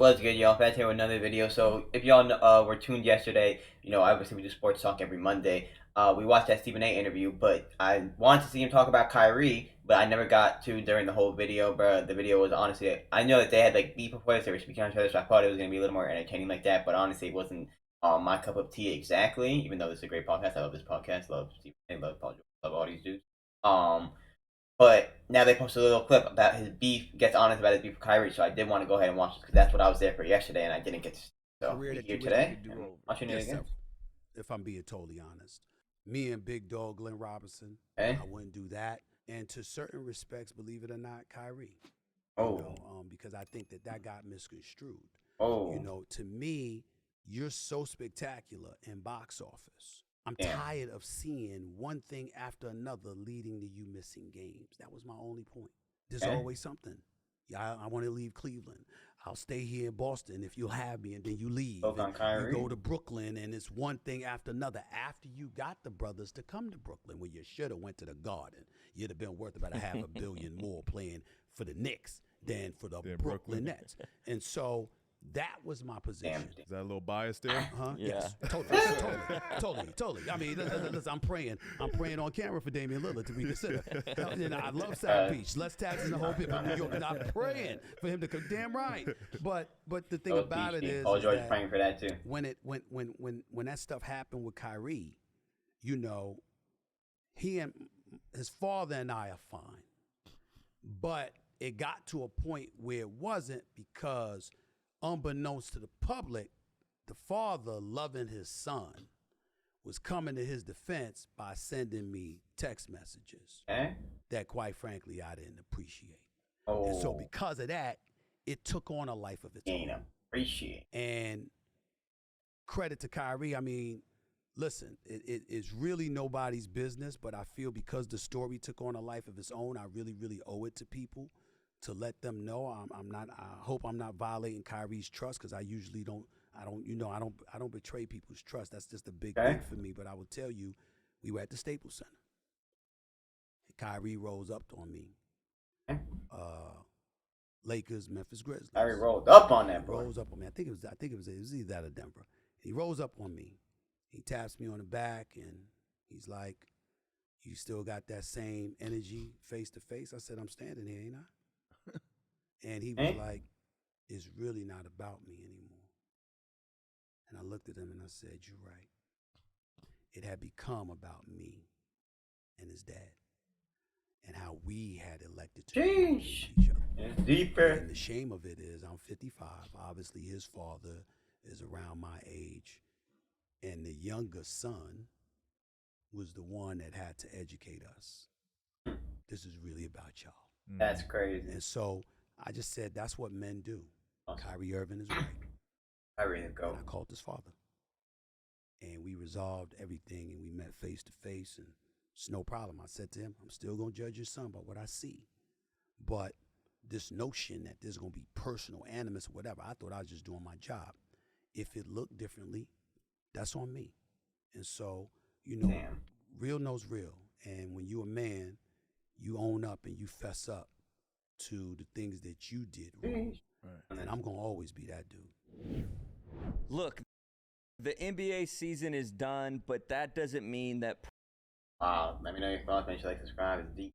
What's good, y'all? Back here with another video. So, if y'all were tuned yesterday, obviously we do sports talk every Monday. We watched that Stephen A. interview, but I wanted to see him talk about Kyrie, but I never got to during the whole video, bro. The video was honestly, I know that they had like beef before this, they were speaking on each other, so I thought it was gonna be a little more entertaining like that. But honestly, it wasn't my cup of tea exactly. Even though this is a great podcast, I love this podcast, love Stephen A. Love Paul, George, love all these dudes. Um, but now they posted a little clip about his beef, gets honest about his beef with Kyrie, so I did want to go ahead and watch this because that's what I was there for yesterday and I didn't get to see. So Career we that you here wish you today could do and over? watching it There's again. several, if I'm being totally honest. Me and Big Dog Glenn Robinson, Okay. I wouldn't do that. And to certain respects, believe it or not, Kyrie. Oh. Because I think that got misconstrued. Oh. To me, you're so spectacular in box office. I'm Damn. tired of seeing one thing after another leading to you missing games. That was my only point. There's Okay. always something. Yeah, I want to leave Cleveland. I'll stay here in Boston if you'll have me, and then you leave. Spoke on Kyrie. You go to Brooklyn, and it's one thing after another. After you got the brothers to come to Brooklyn, where you should have went to the Garden, you'd have been worth about $500 million more playing for the Knicks than for the Brooklyn Nets. And so that was my position. Is that a little biased there? Huh? Yeah. Yes. Totally. I mean, listen, I'm praying on camera for Damian Lillard to reconsider. I love South Beach. Less taxes in the whole bit from New York, and I'm praying for him to come. Damn right. But the thing about it is, Paul George praying for that too. When that stuff happened with Kyrie, he and his father and I are fine, but it got to a point where it wasn't because, unbeknownst to the public, the father, loving his son, was coming to his defense by sending me text messages that, quite frankly, I didn't appreciate. Oh. And so because of that, it took on a life of its own. Appreciate. And credit to Kyrie. I mean, listen, it's really nobody's business, but I feel because the story took on a life of its own, I really, really owe it to people to let them know I hope I'm not violating Kyrie's trust, because I usually don't betray people's trust. That's just a big thing for me. But I will tell you, we were at the Staples Center, and Kyrie rose up on me. Lakers, Memphis Grizzlies. Kyrie rolled up on that, bro. Rose up on me. I think it was either that or Denver. He rose up on me. He taps me on the back and he's like, "You still got that same energy face to face?" I said, "I'm standing here, ain't I?" And he was like, "It's really not about me anymore." And I looked at him and I said, "You're right. It had become about me and his dad and how we had elected to each other." It's deeper. And the shame of it is I'm 55. Obviously, his father is around my age. And the younger son was the one that had to educate us. This is really about y'all. That's crazy. And so I just said, that's what men do. Kyrie Irving is right. Kyrie, go. And I called his father. And we resolved everything, and we met face to face, and it's no problem. I said to him, "I'm still going to judge your son by what I see. But this notion that there's going to be personal animus or whatever, I thought I was just doing my job. If it looked differently, that's on me." And so, real knows real. And when you're a man, you own up and you fess up to the things that you did wrong. Right. And I'm going to always be that dude. Look, the NBA season is done, but that doesn't mean that... Let me know your thoughts. Make sure you like, subscribe. It's deep.